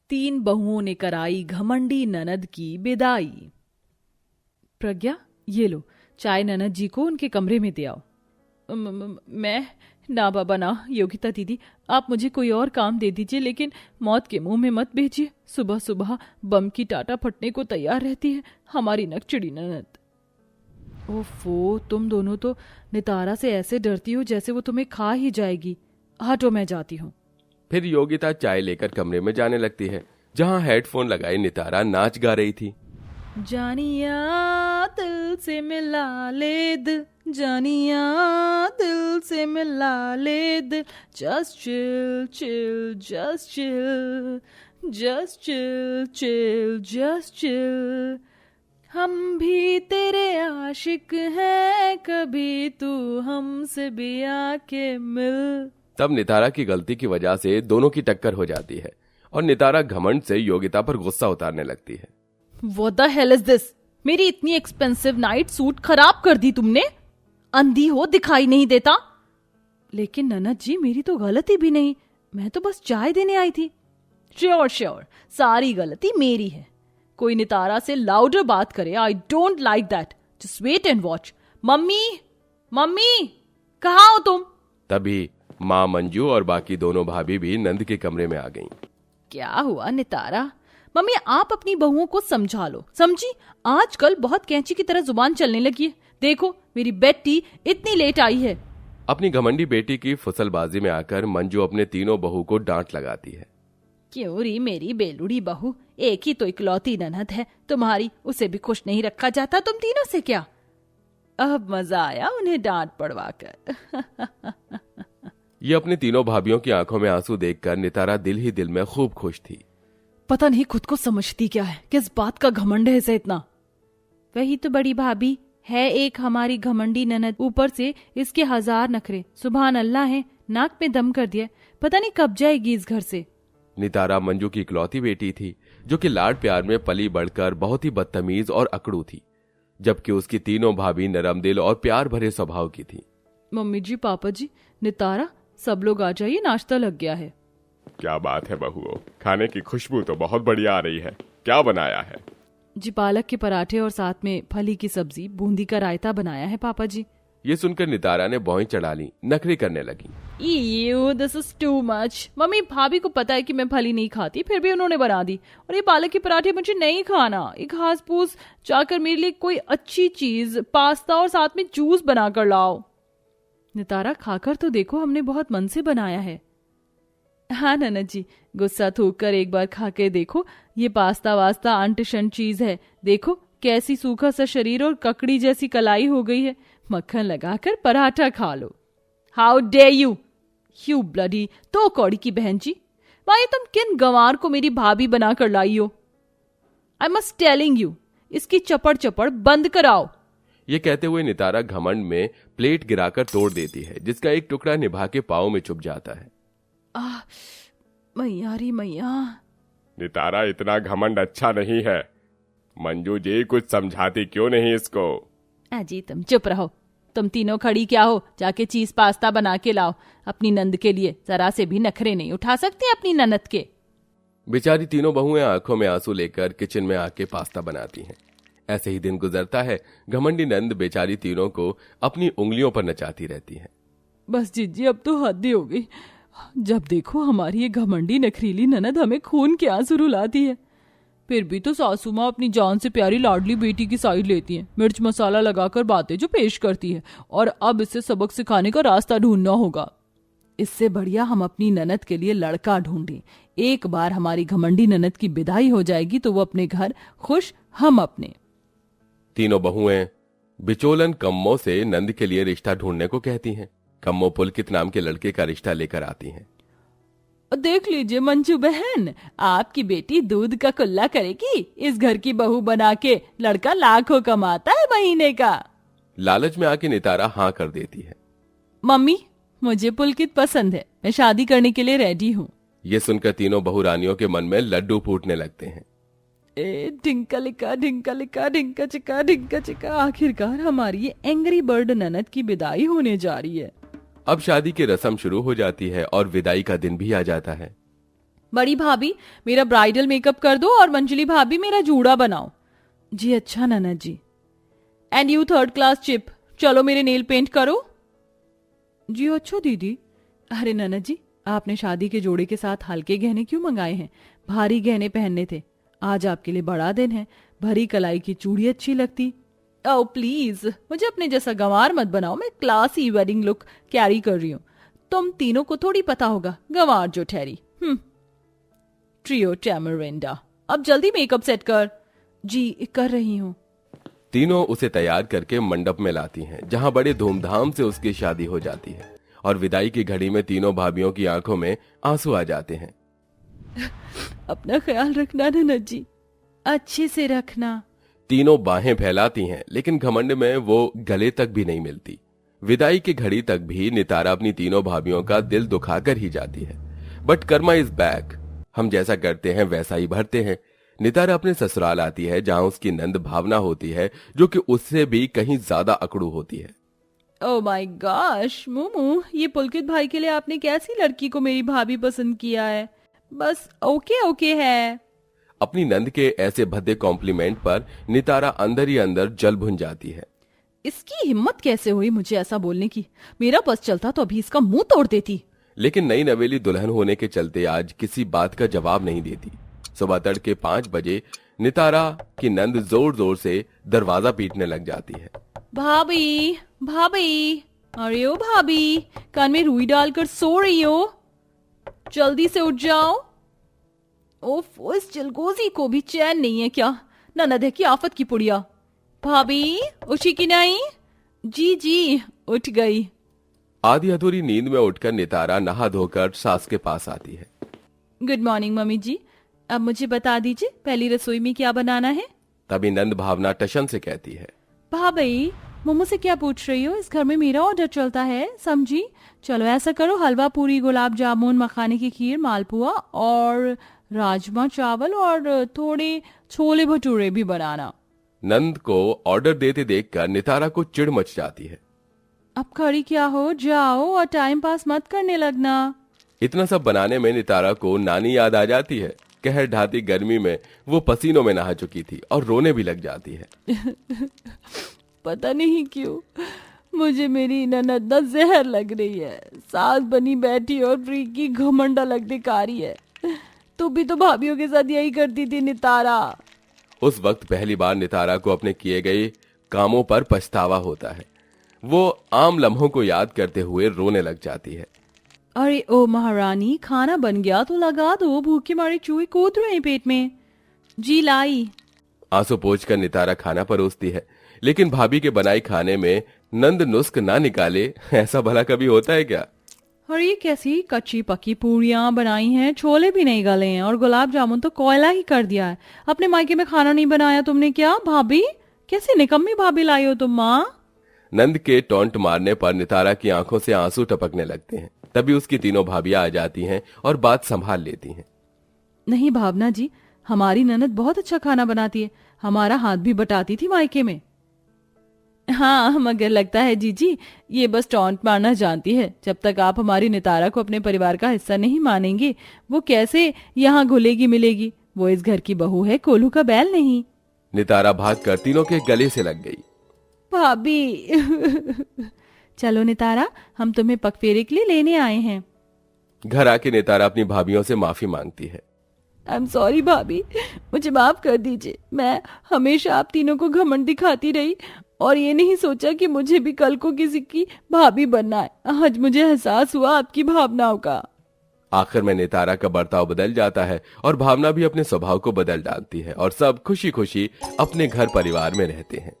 3 बहुओं ने कराई घमंडी ननद की विदाई। प्रज्ञा, ये लो चाय ननद जी को उनके कमरे में दे आओ। मैं ना बाबा ना। योगिता दीदी, आप मुझे कोई और काम दे दीजिए, लेकिन मौत के मुंह में मत भेजिए। सुबह सुबह बम की टाटा फटने को तैयार रहती है हमारी नकचिड़ी ननद। ओफो, तुम दोनों तो नितारा से ऐसे डरती हो जैसे वो तुम्हें खा ही जाएगी। हटो, मैं जाती हूँ। फिर योगिता चाय लेकर कमरे में जाने लगती है, जहाँ हेडफोन लगाई नितारा नाच गा रही थी। जानिया दिल से मिला ले दिल, जानिया दिल से मिला ले दिल, just chill chill just chill, just chill chill just chill, हम भी तेरे आशिक हैं, कभी तू हमसे भी आके मिल। तब नितारा की गलती की वजह से दोनों की टक्कर हो जाती है और नितारा घमंड से योगिता पर गुस्सा उतारने लगती है। What the hell is this? मेरी इतनी एक्सपेंसिव नाइट सूट खराब कर दी तुमने। अंधी हो, दिखाई नहीं देता। लेकिन ननद जी, मेरी तो गलती भी नहीं, मैं तो बस चाय देने आई थी। श्योर, सारी गलती मेरी है। कोई नितारा से लाउडर बात करे, I don't like that. Just wait and watch. Mummy, mummy, कहाँ हो तुम? तभी माँ मंजू और बाकी दोनों भाभी भी नंद के कमरे में आ गईं। क्या हुआ नितारा? मम्मी, आप अपनी बहुओं को समझा लो। समझी? आजकल बहुत कैंची की तरह जुबान चलने लगी है। देखो, मेरी बेटी इतनी लेट आई है। अपनी घमंडी बेटी की फुसलबाजी में आकर मंजू अपने तीनों बहू को डांट लगाती है। क्यों री मेरी बेलुड़ी बहू, एक ही तो इकलौती ननद है तुम्हारी, उसे भी खुश नहीं रखा जाता तुम तीनों से क्या? अब मजा आया उन्हें डांट पड़वा कर। ये अपनी तीनों भाभियों की आंखों में आंसू देखकर नितारा दिल ही दिल में खूब खुश थी। पता नहीं खुद को समझती क्या है, किस बात का घमंड है इसे इतना। वही तो बड़ी भाभी है एक हमारी घमंडी ननद, ऊपर से इसके 1000 नखरे। सुभान अल्लाह है, नाक में दम कर दिया, पता नहीं कब जाएगी इस घर से। नितारा मंजू की इकलौती बेटी थी, जो कि लाड प्यार में पली बढ़कर बहुत ही बदतमीज और अकड़ू थी, जबकि उसकी तीनों भाभी नरम दिल और प्यार भरे स्वभाव की थी। मम्मी जी, पापा जी, नितारा, सब लोग आ जाइए, नाश्ता लग गया है। क्या बात है बहुओं, खाने की खुशबू तो बहुत बढ़िया आ रही है। क्या बनाया है? जी, पालक के पराठे और साथ में फली की सब्जी, बूंदी का रायता बनाया है पापा जी। ये सुनकर नितारा ने भौं चढ़ा ली, नखरे करने लगी। Ew, this is too much। Mummy, भाभी को पता है कि मैं फली नहीं खाती, फिर भी उन्होंने बना दी। और ये पालक के पराठे मुझे नहीं खाना। एक घास फूस जाकर मेरे लिए कोई अच्छी चीज, पास्ता और साथ में जूस बनाकर लाओ। नितारा, खाकर तो देखो, हमने बहुत मन से बनाया है। हाँ ननद जी, गुस्सा थूक कर एक बार खा के देखो। ये पास्ता वास्ता अंट शंट चीज है। देखो कैसी सूखा सा शरीर और ककड़ी जैसी कलाई हो गई है। मक्खन लगाकर पराठा खा लो। How dare you, you bloody तो कौड़ी की बहन जी। भाई, तुम किन गंवार को मेरी भाभी बनाकर लाई हो? आई मस्ट टेलिंग यू, इसकी चपड़ चपड़ बंद कराओ। ये कहते हुए नितारा घमंड में प्लेट गिराकर तोड़ देती है, जिसका एक टुकड़ा निभा के पाँव में चुभ जाता है। मैया री मैया। नितारा, इतना घमंड अच्छा नहीं है। मंजू जी, कुछ समझाती क्यों नहीं इसको? अजी तुम चुप रहो। तुम तीनों खड़ी क्या हो? जाके चीज पास्ता बना के लाओ अपनी नंद के लिए। जरा से भी नखरे नहीं उठा सकते अपनी ननद के। बेचारी तीनों बहुएं आंखों में आंसू लेकर किचन में आके पास्ता बनाती हैं। ऐसे ही दिन गुजरता है। घमंडी नंद बेचारी तीनों को अपनी उंगलियों पर नचाती रहती है। बस जीजी, अब तो हद ही हो गई। जब देखो हमारी ये घमंडी नखरीली ननद हमें खून के आंसू रुलाती है। फिर भी तो सासू माँ अपनी जान से प्यारी लाडली बेटी की साइड लेती है, मिर्च मसाला लगाकर बातें जो पेश करती है। और अब इसे सबक सिखाने का रास्ता ढूंढना होगा। इससे बढ़िया हम अपनी ननद के लिए लड़का ढूंढें। एक बार हमारी घमंडी ननद की विदाई हो जाएगी तो वो अपने घर खुश, हम अपने। तीनों बहुएं बिचोलन कम्मो से नंद के लिए रिश्ता ढूंढने को कहती हैं। कम्मो पुलकित नाम के लड़के का रिश्ता लेकर आती हैं। देख लीजिए मंजू बहन, आपकी बेटी दूध का कुल्ला करेगी। इस घर की बहू बना के लड़का लाखों कमाता है महीने का। लालच में आके नितारा हाँ कर देती है। मम्मी, मुझे पुलकित पसंद है, मैं शादी करने के लिए रेडी हूँ। ये सुनकर तीनों बहू रानियों के मन में लड्डू फूटने लगते हैं। ढिंका लिका ढिंका लिका ढिंका चिका ढिंका चिका। आखिरकार हमारी ये एंग्री बर्ड ननद की विदाई होने जा रही है। अब शादी की रस्म शुरू हो जाती है और विदाई का दिन भी आ जाता है। बड़ी भाभी मेरा ब्राइडल मेकअप कर दो और मंजली भाभी मेरा जूड़ा बनाओ। जी अच्छा ननद जी। And you third class cheap, चलो मेरे नेल पेंट करो। जी अच्छा दीदी। अरे ननद जी, आपने शादी के जोड़े के साथ हल्के गहने क्यों मंगाए हैं? भारी गहने पहनने थे। आज आपके लिए बड़ा दिन है, भरी कलाई की चूड़ी अच्छी लगती। ओह प्लीज, मुझे अपने जैसा गंवार मत बनाओ, मैं क्लासी वेडिंग लुक कैरी कर रही हूँ। तुम तीनों को थोड़ी पता होगा गंवार जो ठहरी। ट्रियो टैमरिंडा, अब जल्दी मेकअप सेट कर। जी कर रही हूँ। तीनों उसे तैयार करके मंडप में लाती हैं, जहां बड़े धूमधाम से उसकी शादी हो जाती है। और विदाई की घड़ी में तीनों भाभियों की आंखों में आंसू आ जाते हैं। अपना ख्याल रखना ननद जी, अच्छे से रखना। तीनों बाहें फैलाती हैं, लेकिन घमंड में वो गले तक भी नहीं मिलती। विदाई की घड़ी तक भी नितारा अपनी तीनों भाभियों का दिल दुखाकर ही जाती है। बट कर्मा इज बैक, हम जैसा करते हैं वैसा ही भरते हैं। नितारा अपने ससुराल आती है, जहां उसकी नंद भावना होती है, जो कि उससे भी कहीं ज्यादा अकड़ू होती है। ओह माय गॉश मोमू, ये पुलकित भाई के लिए आपने कैसी लड़की को मेरी भाभी पसंद किया है? बस ओके ओके है। अपनी नंद के ऐसे भद्दे कॉम्प्लीमेंट पर नितारा अंदर ही अंदर जल भुन जाती है। इसकी हिम्मत कैसे हुई मुझे ऐसा बोलने की? मेरा बस चलता तो अभी इसका मुंह तोड़ देती। लेकिन नई नवेली दुल्हन होने के चलते आज किसी बात का जवाब नहीं देती। सुबह तड़के 5 बजे नितारा की नंद जोर जोर से दरवाजा पीटने लग जाती है। भाभी भाभी, अरे ओ भाभी, कान में रुई डालकर सो रही हो? जल्दी से उठ जाओ। ओफ, इस जलगोजी को भी चैन नहीं है क्या? ननद है की आफत की पुड़िया। भाभी उठी की नहीं? जी जी उठ गई। आधी अधूरी नींद में उठकर नितारा नहा धोकर सास के पास आती है। गुड मॉर्निंग मम्मी जी, अब मुझे बता दीजिए पहली रसोई में क्या बनाना है? तभी नंद भावना टशन से कहती है, भाभी मोमो से क्या पूछ रही हो? इस घर में मेरा ऑर्डर चलता है, समझी? चलो ऐसा करो, हलवा पूरी गुलाब जामुन मखाने की खीर मालपुआ और राजमा चावल और थोड़े छोले भटूरे भी बनाना। नंद को ऑर्डर देते देखकर नितारा को चिढ़ मच जाती है। अब खड़ी क्या हो, जाओ और टाइम पास मत करने लगना। इतना सब बनाने में नितारा को नानी याद आ जाती है। कहर ढाती गर्मी में वो पसीनों में नहा चुकी थी और रोने भी लग जाती है। पता नहीं क्यों मुझे मेरी ननद न जहर लग रही है। सास बनी बैठी और फ्री की घमंड अलग दिखा रही है। तू भी तो भाभीियों के साथ यही करती थी नितारा। उस वक्त पहली बार नितारा को अपने किए गए कामों पर पछतावा होता है। वो आम लम्हों को याद करते हुए रोने लग जाती है। अरे ओ महारानी, खाना बन गया तो लगा दो, भूखे मारे चूहे कूद रहे हैं पेट में। जी लाई। आंसू पोंछकर नितारा खाना परोसती है, लेकिन भाभी के बनाई खाने में नंद नुस्ख ना निकाले, ऐसा भला कभी होता है क्या? और ये कैसी कच्ची पक्की पूरियां बनाई हैं, छोले भी नहीं गले हैं और गुलाब जामुन तो कोयला ही कर दिया है। अपने मायके में खाना नहीं बनाया तुमने क्या? भाभी कैसी निकम्मी भाभी लाई हो तुम माँ। नंद के टॉन्ट मारने पर नितारा की आंखों से आंसू टपकने लगते हैं। तभी उसकी तीनों भाभियां आ जाती हैं और बात संभाल लेती हैं। नहीं भावना जी, हमारी ननद बहुत अच्छा खाना बनाती है, हमारा हाथ भी बटाती थी मायके में। हाँ मगर लगता है जीजी ये बस टॉन्ट मारना जानती है। जब तक आप हमारी नितारा को अपने परिवार का हिस्सा नहीं मानेंगे, वो कैसे यहाँ घुलेगी मिलेगी? वो इस घर की बहू है, कोल्हू का बैल नहीं। नितारा भागकर तीनों के गले से लग गई। भाभी चलो नितारा, हम तुम्हें पगफेरे के लिए लेने आए हैं। घर आके नितारा अपनी भाभियों से माफी मांगती है। आई एम सॉरी भाभी, मुझे माफ कर दीजिए। मैं हमेशा आप तीनों को घमंड दिखाती रही और ये नहीं सोचा कि मुझे भी कल को किसी की भाभी बनना है। आज मुझे एहसास हुआ आपकी भावनाओं का। आखिर में नितारा का बर्ताव बदल जाता है और भावना भी अपने स्वभाव को बदल डालती है और सब खुशी खुशी अपने घर परिवार में रहते हैं।